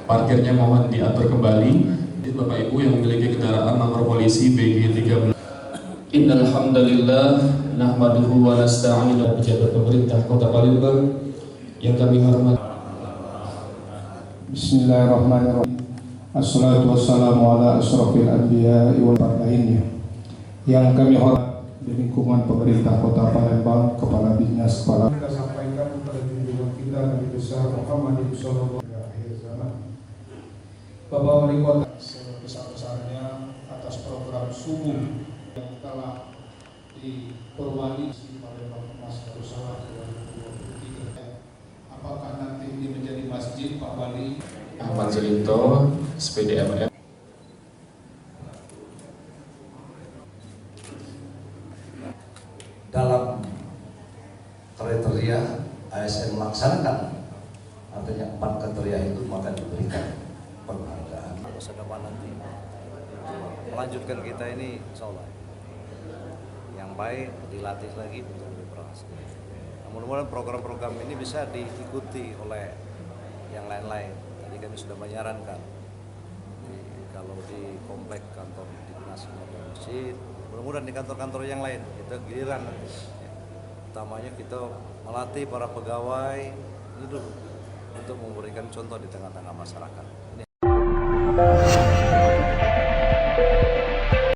Parkirnya mohon diatur kembali. Bapak Ibu yang memiliki kendaraan nomor polisi BG 13. Innal hamdalillah nahmaduhu wa nasta'inuhu pejabat pemerintah Kota Palembang yang kami hormati. Bismillahirrahmanirrahim. Assalatu wassalamu ala asyrafil anbiya'i wal lainnya. Yang kami hormati di lingkungan pemerintah Kota Palembang, Kepala Dinas, kita sampaikan kepada junjungan kita Nabi besar Muhammad sallallahu alaihi wasallam. Bapak Wali Kota sebesar-besarnya atas program subuh yang telah diperwali di Palembang Emas Darussalam 2023. Apakah nanti ini menjadi masjid, Pak Wali? Ahmad Zulinto, SPDMM. Dalam kriteria ASN melaksanakan, artinya 4 kriteria itu maka diberikan penghargaan. Masa depan nanti melanjutkan kita ini insya Allah yang baik, dilatih lagi untuk lebih berhasil. Mudah-mudahan program-program ini bisa diikuti oleh yang lain-lain. Tadi kami sudah menyarankan kalau di komplek kantor dinas maupun masjid, mudah-mudahan di kantor-kantor yang lain kita giliran nanti. Utamanya kita melatih para pegawai itu dulu untuk memberikan contoh di tengah-tengah masyarakat. Ini